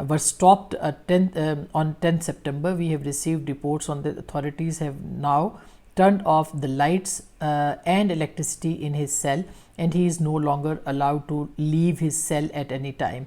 were stopped on 10 September. We have received reports on the authorities have now turned off the lights and electricity in his cell and he is no longer allowed to leave his cell at any time.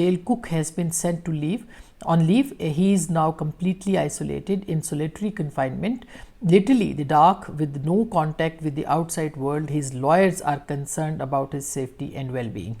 jail cook has been sent to leave on leave. He is now completely isolated in solitary confinement, literally the dark with no contact with the outside world. His lawyers are concerned about his safety and well-being.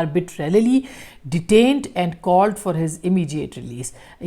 arbitrarily detained and called for his immediate release.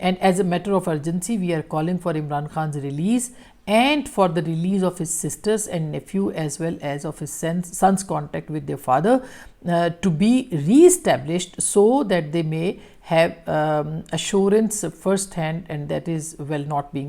and as a matter of urgency we are calling for Imran Khan's release and for the release of his sisters and nephew as well as of his son's contact with their father to be re-established so that they may have assurance first hand and that is well not being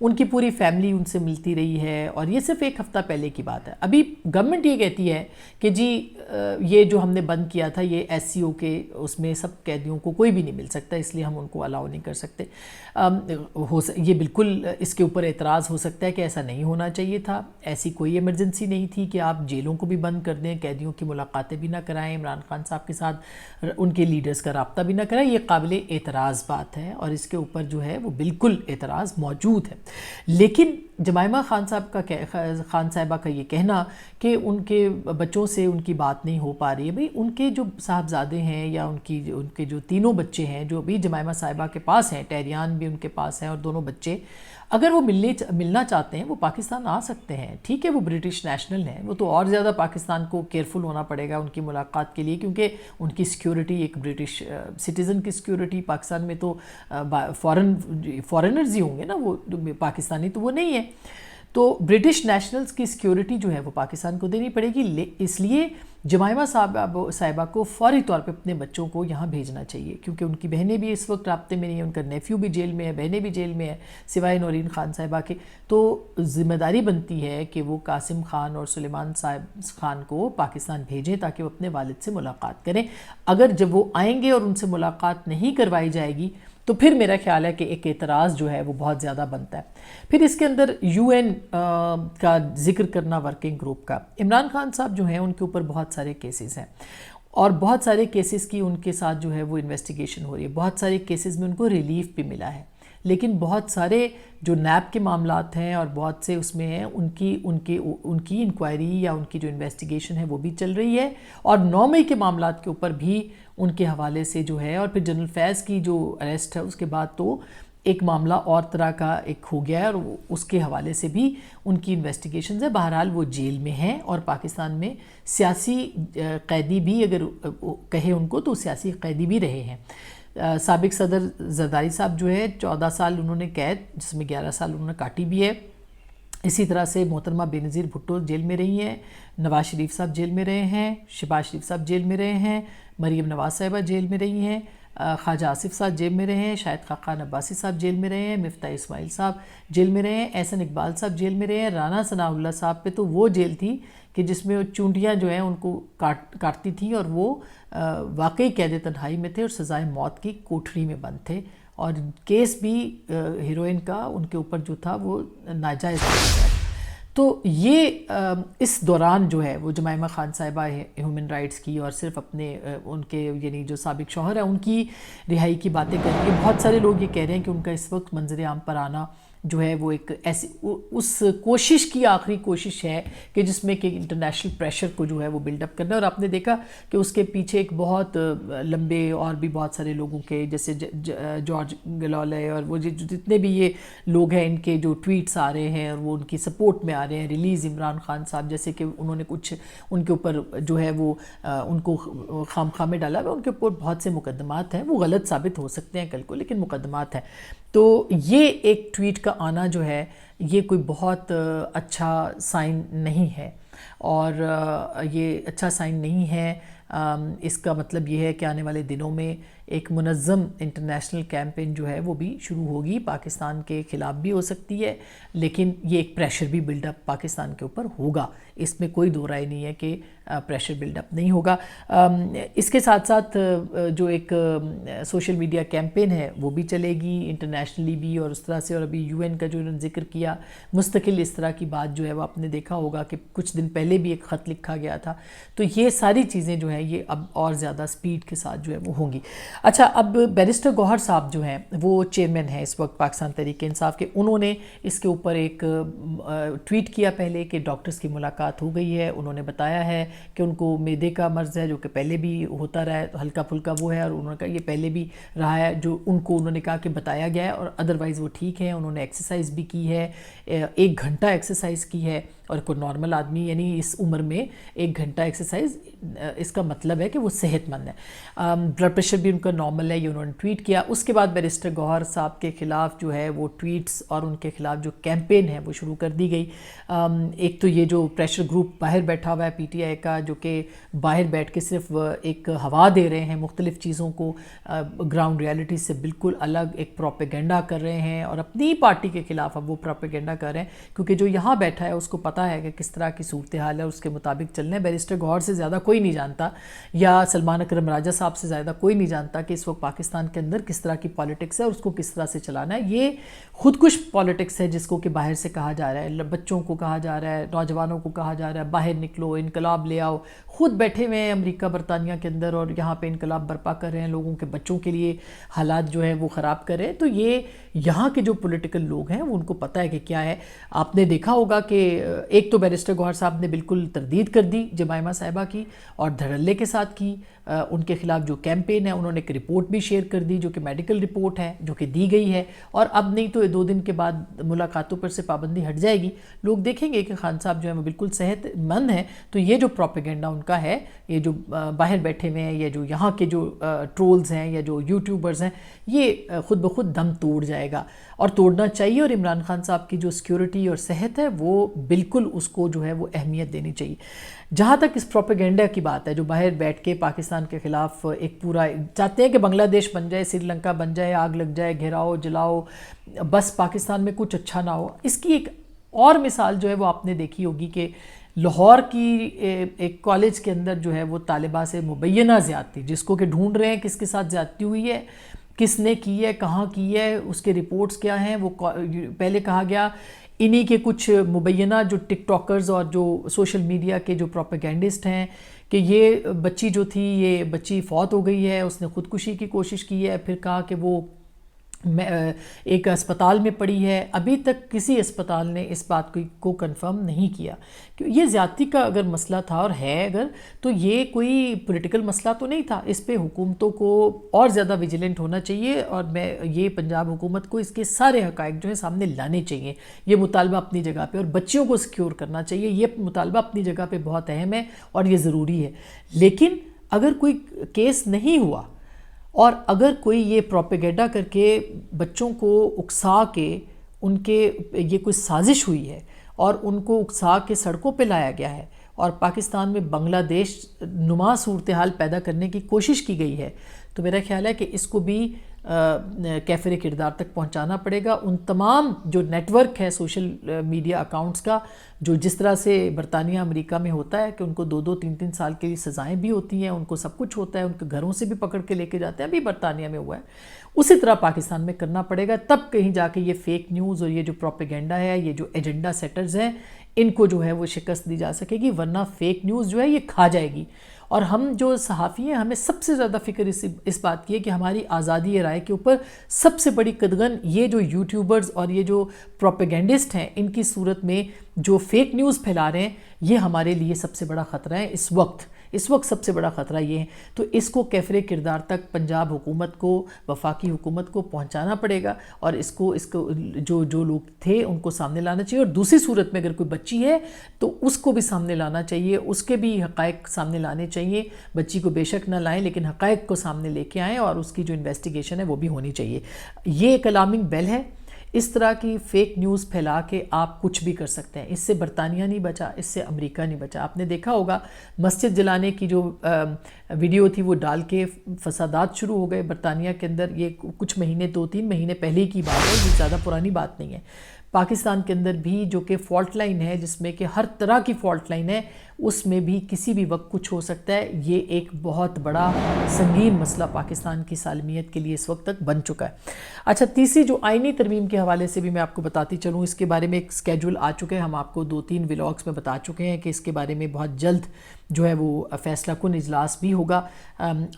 ان کی پوری family ان سے ملتی رہی ہے، اور یہ صرف ایک ہفتہ پہلے کی بات ہے۔ ابھی گورنمنٹ یہ کہتی ہے کہ جی یہ جو ہم نے بند کیا تھا یہ SCO کے اس میں سب قیدیوں کو کوئی بھی نہیں مل سکتا، اس لیے ہم ان کو الاؤ نہیں کر سکتے۔ یہ بالکل اس کے اوپر اعتراض ہو سکتا ہے کہ ایسا نہیں ہونا چاہیے تھا، ایسی کوئی ایمرجنسی نہیں تھی کہ آپ جیلوں کو بھی بند کر دیں، قیدیوں کی ملاقاتیں بھی نہ کرائیں، عمران خان صاحب کے ساتھ ان کے لیڈرز کا رابطہ بھی نہ کرائیں۔ یہ قابل اعتراض بات ہے اور اس کے اوپر جو ہے وہ بالکل اعتراض موجود ہے۔ لیکن جمائمہ خان صاحبہ کا یہ کہنا کہ ان کے بچوں سے ان کی بات نہیں ہو پا رہی ہے، بھئی ان کے جو صاحبزادے ہیں یا ان کے جو تینوں بچے ہیں جو ابھی جمائمہ صاحبہ کے پاس ہیں، ٹیریان بھی ان کے پاس ہیں اور دونوں بچے، اگر وہ ملنا چاہتے ہیں وہ پاکستان آ سکتے ہیں۔ ٹھیک ہے وہ برٹش نیشنل ہیں، وہ تو اور زیادہ پاکستان کو کیئرفل ہونا پڑے گا ان کی ملاقات کے لیے، کیونکہ ان کی سیکیورٹی ایک برٹش سٹیزن کی سیکیورٹی، پاکستان میں تو فارنرز ہی ہوں گے نا، وہ پاکستانی تو وہ نہیں ہے، تو برٹش نیشنلز کی سیکیورٹی جو ہے وہ پاکستان کو دینی پڑے گی۔ اس لیے جمائمہ صاحبہ کو فوری طور پہ اپنے بچوں کو یہاں بھیجنا چاہیے، کیونکہ ان کی بہنیں بھی اس وقت رابطے میں نہیں ہیں، ان کا نیفیو بھی جیل میں ہے، بہنیں بھی جیل میں ہیں سوائے نورین خان صاحبہ کے، تو ذمہ داری بنتی ہے کہ وہ قاسم خان اور سلیمان خان کو پاکستان بھیجیں تاکہ وہ اپنے والد سے ملاقات کریں۔ اگر جب وہ آئیں گے اور ان سے ملاقات نہیں کروائی جائے گی تو پھر میرا خیال ہے کہ ایک اعتراض جو ہے وہ بہت زیادہ بنتا ہے۔ پھر اس کے اندر UN کا ذکر کرنا ورکنگ گروپ کا، عمران خان صاحب جو ہیں ان کے اوپر بہت سارے کیسز ہیں اور بہت سارے کیسز کی ان کے ساتھ جو ہے وہ انویسٹیگیشن ہو رہی ہے، بہت سارے کیسز میں ان کو ریلیف بھی ملا ہے، لیکن بہت سارے جو نیب کے معاملات ہیں اور بہت سے اس میں ہیں ان کی انکوائری یا ان کی جو انویسٹیگیشن ہے وہ بھی چل رہی ہے، اور 9 مئی کے معاملات کے اوپر بھی ان کے حوالے سے جو ہے، اور پھر جنرل فیض کی جو اریسٹ ہے اس کے بعد تو ایک معاملہ اور طرح کا ایک ہو گیا ہے، اور اس کے حوالے سے بھی ان کی انویسٹیگیشنز ہے۔ بہرحال وہ جیل میں ہیں اور پاکستان میں سیاسی قیدی بھی اگر کہیں ان کو تو سیاسی قیدی بھی رہے ہیں۔ سابق صدر زرداری صاحب جو ہے 14 سال انہوں نے قید، جس میں 11 سال انہوں نے کاٹی بھی ہے۔ اسی طرح سے محترمہ بے نظیر بھٹو جیل میں رہی ہیں، نواز شریف صاحب جیل میں رہے ہیں، شہباز شریف صاحب جیل میں رہے ہیں، مریم نواز صاحبہ جیل میں رہی ہیں، خواجہ آصف صاحب جیل میں رہے ہیں، شاہد خاقان عباسی صاحب جیل میں رہے ہیں، مفتاح اسماعیل صاحب جیل میں رہے ہیں، احسن اقبال صاحب جیل میں رہے ہیں۔ رانا ثناء اللہ صاحب پہ تو وہ جیل تھی کہ جس میں چونٹیاں جو ہیں ان کو کاٹتی تھیں، اور وہ واقعی قید تنہائی میں تھے اور سزائے موت کی کوٹھری میں بند تھے، اور کیس بھی ہیروئن کا ان کے اوپر جو تھا وہ ناجائز تھا۔ تو یہ اس دوران جو ہے وہ جمائمہ خان صاحبہ ہیومن رائٹس کی اور صرف اپنے ان کے یعنی جو سابق شوہر ہیں ان کی رہائی کی باتیں کر رہی ہیں۔ بہت سارے لوگ یہ کہہ رہے ہیں کہ ان کا اس وقت منظر عام پر آنا جو ہے وہ ایک ایسی اس کوشش کی آخری کوشش ہے کہ جس میں کہ انٹرنیشنل پریشر کو جو ہے وہ بلڈ اپ کرنا ہے، اور آپ نے دیکھا کہ اس کے پیچھے ایک بہت لمبے اور بھی بہت سارے لوگوں کے جیسے جارج گلولے اور وہ جتنے بھی یہ لوگ ہیں ان کے جو ٹویٹس آ رہے ہیں اور وہ ان کی سپورٹ میں آ رہے ہیں، ریلیز عمران خان صاحب جیسے کہ انہوں نے کچھ ان کے اوپر جو ہے وہ ان کو خام میں ڈالا ہوا، ان کے اوپر بہت سے مقدمات ہیں، وہ غلط ثابت ہو سکتے ہیں کل کو لیکن مقدمات ہیں۔ تو یہ ایک ٹویٹ کا آنا جو ہے یہ کوئی بہت اچھا سائن نہیں ہے، اور یہ اچھا سائن نہیں ہے۔ اس کا مطلب یہ ہے کہ آنے والے دنوں میں ایک منظم انٹرنیشنل کیمپین جو ہے وہ بھی شروع ہوگی، پاکستان کے خلاف بھی ہو سکتی ہے، لیکن یہ ایک پریشر بھی بلڈ اپ پاکستان کے اوپر ہوگا، اس میں کوئی دو رائے نہیں ہے کہ پریشر بلڈ اپ نہیں ہوگا۔ اس کے ساتھ ساتھ جو ایک سوشل میڈیا کیمپین ہے وہ بھی چلے گی انٹرنیشنلی بھی، اور اس طرح سے، اور ابھی UN کا جو انہوں نے ذکر کیا مستقل اس طرح کی بات جو ہے وہ آپ نے دیکھا ہوگا کہ کچھ دن پہلے بھی ایک خط لکھا گیا تھا، تو یہ ساری چیزیں جو ہیں یہ اب اور زیادہ سپیڈ کے ساتھ جو ہے وہ ہوں گی۔ اچھا، اب بیرسٹر گوہر صاحب جو ہیں وہ چیئرمین ہیں اس وقت پاکستان تحریک انصاف کے، انہوں نے اس کے اوپر ایک ٹویٹ کیا پہلے کہ ڈاکٹرز کی ملاقات ہو گئی ہے، انہوں نے بتایا ہے کہ ان کو معدے کا مرض ہے جو کہ پہلے بھی ہوتا رہا ہے، ہلکا پھلکا وہ ہے، اور انہوں نے کہا یہ پہلے بھی رہا ہے جو ان کو انہوں نے کہا کہ بتایا گیا ہے، اور ادروائز وہ ٹھیک ہے، انہوں نے ایکسرسائز بھی کی ہے، 1 گھنٹہ ایکسرسائز کی ہے، اور کوئی نارمل آدمی یعنی اس عمر میں 1 گھنٹہ ایکسرسائز اس کا مطلب ہے کہ وہ صحت مند ہے. بلڈ پریشر بھی ان کا نارمل ہے، یہ انہوں نے ٹویٹ کیا. اس کے بعد بیرسٹر گوہر صاحب کے خلاف جو ہے وہ ٹویٹس اور ان کے خلاف جو کیمپین ہے وہ شروع کر دی گئی. ایک تو یہ جو پریشر گروپ باہر بیٹھا ہوا ہے پی ٹی آئی کا، جو کہ باہر بیٹھ کے صرف ایک ہوا دے رہے ہیں مختلف چیزوں کو، گراؤنڈ ریالٹی سے بالکل الگ ایک پروپیگنڈا کر رہے ہیں اور اپنی پارٹی کے خلاف اب وہ پروپیگنڈا کر رہے ہیں، کیونکہ جو یہاں بیٹھا ہے اس کو پتہ ہے کہ کس طرح کی صورتحال ہے، اس کے مطابق چلنا ہے. بیرسٹر گوہر سے زیادہ کوئی نہیں جانتا، یا سلمان اکرم راجہ صاحب سے زیادہ کوئی نہیں جانتا کہ اس وقت پاکستان کے اندر کس طرح کی پالیٹکس ہے اور اس کو کس طرح سے چلانا ہے. یہ خودکش پالیٹکس ہے جس کو کہ باہر سے کہا جا رہا ہے، بچوں کو کہا جا رہا ہے، نوجوانوں کو کہا جا رہا ہے باہر نکلو، انقلاب لے آؤ. خود بیٹھے ہوئے ہیں امریکہ برطانیہ کے اندر اور یہاں پہ انقلاب برپا کر رہے ہیں، لوگوں کے بچوں کے لیے حالات جو ہیں وہ خراب کر رہے ہیں. تو یہ یہاں کے جو پولیٹیکل لوگ ہیں وہ ان کو پتہ ہے کہ کیا ہے. آپ نے دیکھا ہوگا کہ ایک تو بیرسٹر گوہر صاحب نے بالکل تردید کر دی جمائمہ صاحبہ کی اور دھڑلے کے ساتھ کی. ان کے خلاف جو کیمپین ہے انہوں نے ایک رپورٹ بھی شیئر کر دی جو کہ میڈیکل رپورٹ ہے، جو کہ دی گئی ہے، اور اب نہیں تو 2 دن کے بعد ملاقاتوں پر سے پابندی ہٹ جائے گی. لوگ دیکھیں گے کہ خان صاحب جو ہے وہ بالکل صحت مند ہیں. تو یہ جو پروپیگنڈا ان کا ہے، یہ جو باہر بیٹھے ہوئے ہیں یا جو یہاں کے جو ٹرولز ہیں یا جو یوٹیوبرز ہیں، یہ خود بخود دم توڑ جائے گا اور توڑنا چاہیے. اور عمران خان صاحب کی جو سیکیورٹی اور صحت ہے وہ بالکل اس کو جو ہے وہ اہمیت دینی چاہیے. جہاں تک اس پروپیگنڈا کی بات ہے، جو باہر بیٹھ کے پاکستان کے خلاف ایک پورا چاہتے ہیں کہ بنگلہ دیش بن جائے، سری لنکا بن جائے، آگ لگ جائے، گھیراؤ جلاؤ، بس پاکستان میں کچھ اچھا نہ ہو. اس کی ایک اور مثال جو ہے وہ آپ نے دیکھی ہوگی کہ لاہور کی ایک کالج کے اندر جو ہے وہ طالبہ سے مبینہ زیادتی، جس کو کہ ڈھونڈ رہے ہیں کس کے ساتھ زیادتی ہوئی ہے، کس نے کی ہے، کہاں کی ہے، اس کے رپورٹس کیا ہیں. وہ پہلے کہا گیا انہی کے کچھ مبینہ جو ٹک ٹاکرز اور جو سوشل میڈیا کے جو پروپیگنڈسٹ ہیں کہ یہ بچی جو تھی، یہ بچی فوت ہو گئی ہے، اس نے خودکشی کی کوشش کی ہے. پھر کہا کہ وہ ایک اسپتال میں پڑی ہے. ابھی تک کسی اسپتال نے اس بات کو کنفرم نہیں کیا. یہ زیادتی کا اگر مسئلہ تھا اور ہے اگر، تو یہ کوئی پولیٹیکل مسئلہ تو نہیں تھا. اس پہ حکومتوں کو اور زیادہ ویجیلنٹ ہونا چاہیے اور یہ پنجاب حکومت کو اس کے سارے حقائق جو ہیں سامنے لانے چاہیے. یہ مطالبہ اپنی جگہ پہ، اور بچیوں کو سیکیور کرنا چاہیے، یہ مطالبہ اپنی جگہ پہ بہت اہم ہے اور یہ ضروری ہے. لیکن اگر کوئی کیس نہیں ہوا اور اگر کوئی یہ پروپیگنڈا کر کے بچوں کو اکسا کے ان کے یہ کوئی سازش ہوئی ہے اور ان کو اکسا کے سڑکوں پہ لایا گیا ہے اور پاکستان میں بنگلہ دیش نما صورتحال پیدا کرنے کی کوشش کی گئی ہے، تو میرا خیال ہے کہ اس کو بھی کیفر کردار تک پہنچانا پڑے گا. ان تمام جو نیٹ ورک ہے سوشل میڈیا اکاؤنٹس کا، جو جس طرح سے برطانیہ امریکہ میں ہوتا ہے کہ ان کو 2-2 3-3 سال کے لیے سزائیں بھی ہوتی ہیں، ان کو سب کچھ ہوتا ہے، ان کے گھروں سے بھی پکڑ کے لے کے جاتے ہیں، ابھی برطانیہ میں ہوا ہے، اسی طرح پاکستان میں کرنا پڑے گا. تب کہیں جا کے یہ فیک نیوز اور یہ جو پروپیگنڈا ہے، یہ جو ایجنڈا سیٹرز ہیں، ان کو جو ہے وہ شکست دی جا سکے گی، ورنہ فیک نیوز جو ہے یہ کھا جائے گی. اور ہم جو صحافی ہیں ہمیں سب سے زیادہ فکر اس بات کی ہے کہ ہماری آزادی رائے کے اوپر سب سے بڑی قدغن یہ جو یوٹیوبرز اور یہ جو پروپیگنڈسٹ ہیں، ان کی صورت میں جو فیک نیوز پھیلا رہے ہیں، یہ ہمارے لیے سب سے بڑا خطرہ ہے اس وقت سب سے بڑا خطرہ یہ ہے. تو اس کو کیفر کردار تک پنجاب حکومت کو، وفاقی حکومت کو پہنچانا پڑے گا اور اس کو جو لوگ تھے ان کو سامنے لانا چاہیے. اور دوسری صورت میں اگر کوئی بچی ہے تو اس کو بھی سامنے لانا چاہیے، اس کے بھی حقائق سامنے لانے چاہیے. بچی کو بے شک نہ لائیں لیکن حقائق کو سامنے لے کے آئیں اور اس کی جو انویسٹیگیشن ہے وہ بھی ہونی چاہیے. یہ ایک الارمنگ بیل ہے. اس طرح کی فیک نیوز پھیلا کے آپ کچھ بھی کر سکتے ہیں. اس سے برطانیہ نہیں بچا، اس سے امریکہ نہیں بچا. آپ نے دیکھا ہوگا مسجد جلانے کی جو ویڈیو تھی وہ ڈال کے فسادات شروع ہو گئے برطانیہ کے اندر. یہ کچھ مہینے 2-3 مہینے پہلے کی بات ہے، یہ زیادہ پرانی بات نہیں ہے. پاکستان کے اندر بھی جو کہ فالٹ لائن ہے، جس میں کہ ہر طرح کی فالٹ لائن ہے، اس میں بھی کسی بھی وقت کچھ ہو سکتا ہے. یہ ایک بہت بڑا سنگین مسئلہ پاکستان کی سالمیت کے لیے اس وقت تک بن چکا ہے. اچھا، تیسری جو آئینی ترمیم کے حوالے سے بھی میں آپ کو بتاتی چلوں، اس کے بارے میں ایک سکیجول آ چکے ہیں. ہم آپ کو 2-3 ولاگز میں بتا چکے ہیں کہ اس کے بارے میں بہت جلد جو ہے وہ فیصلہ کن اجلاس بھی ہوگا.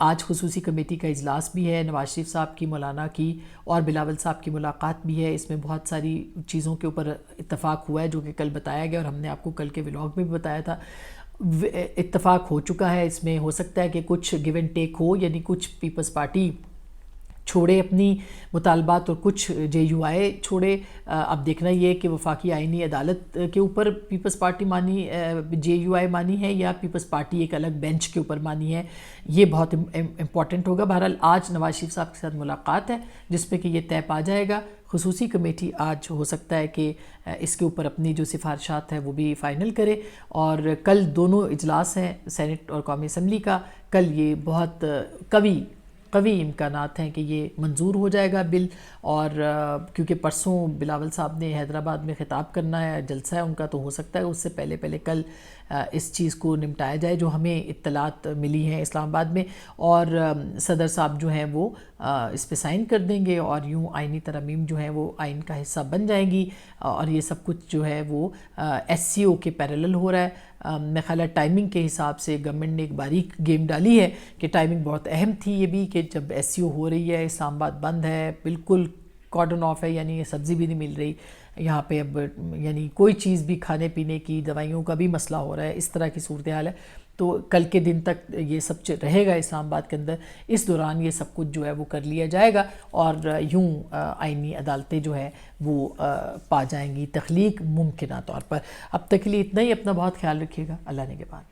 آج خصوصی کمیٹی کا اجلاس بھی ہے. نواز شریف صاحب کی، مولانا کی اور بلاول صاحب کی ملاقات بھی ہے. اس میں بہت ساری چیزوں کے اوپر اتفاق ہوا ہے جو کہ کل بتایا گیا اور ہم نے آپ کو کل کے ولاگ میں بھی بتایا تھا. اتفاق ہو چکا ہے. اس میں ہو سکتا ہے کہ کچھ گیو اینڈ ٹیک ہو، یعنی کچھ پیپلز پارٹی چھوڑے اپنی مطالبات اور کچھ جے یو آئی چھوڑے. اب دیکھنا یہ ہے کہ وفاقی آئینی عدالت کے اوپر پیپلز پارٹی مانی جے یو آئی مانی ہے یا پیپلز پارٹی ایک الگ بینچ کے اوپر مانی ہے. یہ بہت امپورٹنٹ ہوگا. بہرحال آج نواز شریف صاحب کے ساتھ ملاقات ہے جس پہ کہ یہ طے پا جائے گا. خصوصی کمیٹی آج ہو سکتا ہے کہ اس کے اوپر اپنی جو سفارشات ہیں وہ بھی فائنل کرے. اور کل دونوں اجلاس ہیں سینٹ اور قومی اسمبلی کا. کل یہ بہت قوی امکانات ہیں کہ یہ منظور ہو جائے گا بل. اور کیونکہ پرسوں بلاول صاحب نے حیدرآباد میں خطاب کرنا ہے, جلسہ ہے ان کا, تو ہو سکتا ہے اس سے پہلے کل اس چیز کو نمٹایا جائے جو ہمیں اطلاعات ملی ہیں اسلام آباد میں. اور صدر صاحب جو ہیں وہ اس پہ سائن کر دیں گے اور یوں آئینی ترامیم جو ہیں وہ آئین کا حصہ بن جائیں گی. اور یہ سب کچھ جو ہے وہ ایس سی او کے پیرلل ہو رہا ہے. میں خیال ہے ٹائمنگ کے حساب سے گورنمنٹ نے ایک باریک گیم ڈالی ہے کہ ٹائمنگ بہت اہم تھی یہ بھی, کہ جب ایس سی او ہو رہی ہے, اسلام آباد بند ہے, بالکل کارڈن آف ہے, یعنی یہ سبزی بھی نہیں مل رہی یہاں پہ, اب یعنی کوئی چیز بھی کھانے پینے کی, دوائیوں کا بھی مسئلہ ہو رہا ہے, اس طرح کی صورتحال ہے. تو کل کے دن تک یہ سب رہے گا اسلام آباد کے اندر. اس دوران یہ سب کچھ جو ہے وہ کر لیا جائے گا اور یوں آئینی عدالتیں جو ہے وہ پا جائیں گی تخلیق ممکنہ طور پر. اب تک کے لیے اتنا ہی. اپنا بہت خیال رکھیے گا. اللہ نگہبان.